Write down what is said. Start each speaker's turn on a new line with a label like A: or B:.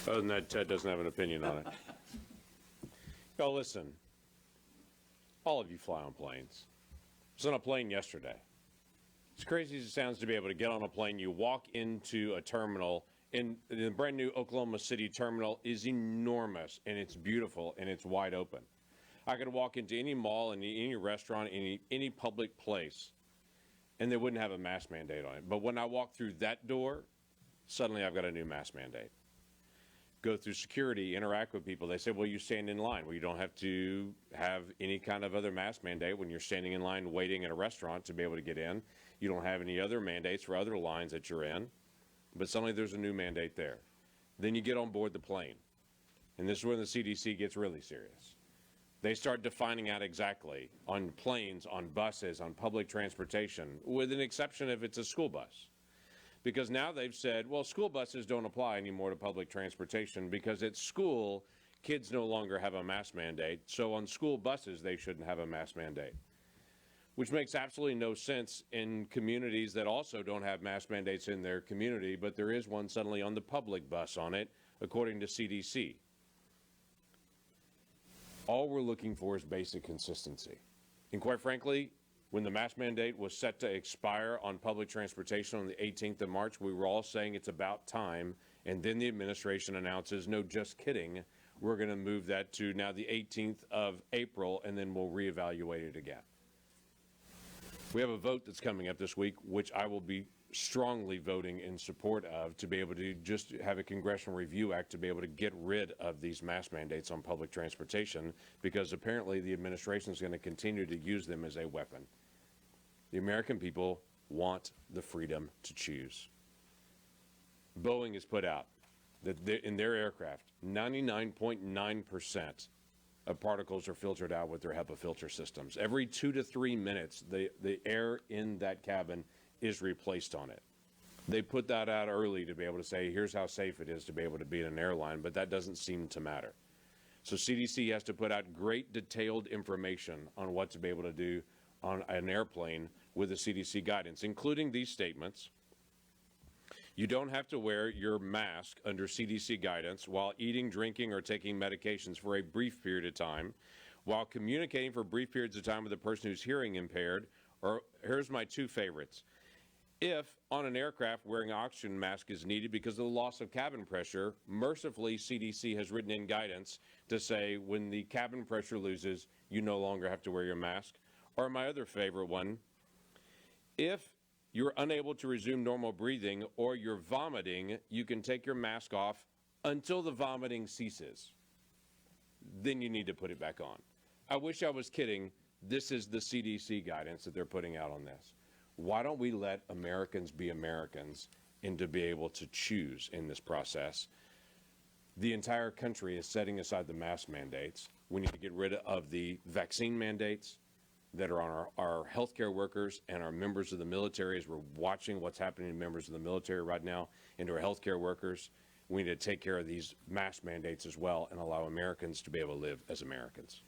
A: Other than that, Ted doesn't have an opinion on it. Y'all listen, all of you fly on planes. I was on a plane yesterday. As crazy as it sounds to be able to get on a plane, you walk into a terminal, and the brand new Oklahoma City terminal is enormous, and it's beautiful, and it's wide open. I could walk into any mall, any restaurant, any public place, and they wouldn't have a mask mandate on it. But when I walk through that door, suddenly I've got a new mask mandate. Go through security, interact with people. They say, well, you stand in line. Well, you don't have to have any kind of other mask mandate when you're standing in line waiting at a restaurant to be able to get in. You don't have any other mandates for other lines that you're in. But suddenly there's a new mandate there. Then you get on board the plane. And this is when the CDC gets really serious. They start defining out exactly on planes, on buses, on public transportation, with an exception if it's a school bus. Because now they've said, well, school buses don't apply anymore to public transportation because at school, kids no longer have a mask mandate. So on school buses, they shouldn't have a mask mandate, which makes absolutely no sense in communities that also don't have mask mandates in their community, but there is one suddenly on the public bus on it, according to CDC. All we're looking for is basic consistency. And quite frankly, when the mask mandate was set to expire on public transportation on the 18th of March, we were all saying it's about time. And then the administration announces, no, just kidding. We're going to move that to now the 18th of April, and then we'll reevaluate it again. We have a vote that's coming up this week, which I will be strongly voting in support of, to be able to just have a Congressional Review Act to be able to get rid of these mask mandates on public transportation, because apparently the administration is going to continue to use them as a weapon. The American people want the freedom to choose. Boeing has put out that in their aircraft, 99.9% of particles are filtered out with their HEPA filter systems. Every 2 to 3 minutes, the air in that cabin is replaced on it. They put that out early to be able to say, here's how safe it is to be able to be in an airline, but that doesn't seem to matter. So CDC has to put out great detailed information on what to be able to do on an airplane with the CDC guidance, including these statements. You don't have to wear your mask under CDC guidance while eating, drinking, or taking medications for a brief period of time, while communicating for brief periods of time with a person who's hearing impaired, or here's my two favorites. If on an aircraft wearing an oxygen mask is needed because of the loss of cabin pressure, mercifully CDC has written in guidance to say when the cabin pressure loses, you no longer have to wear your mask. Or my other favorite one, if you're unable to resume normal breathing or you're vomiting, you can take your mask off until the vomiting ceases. Then you need to put it back on. I wish I was kidding. This is the CDC guidance that they're putting out on this. Why don't we let Americans be Americans and to be able to choose in this process? The entire country is setting aside the mask mandates. We need to get rid of the vaccine mandates that are on our healthcare workers and our members of the military, as we're watching what's happening to members of the military right now and to our healthcare workers. We need to take care of these mask mandates as well and allow Americans to be able to live as Americans.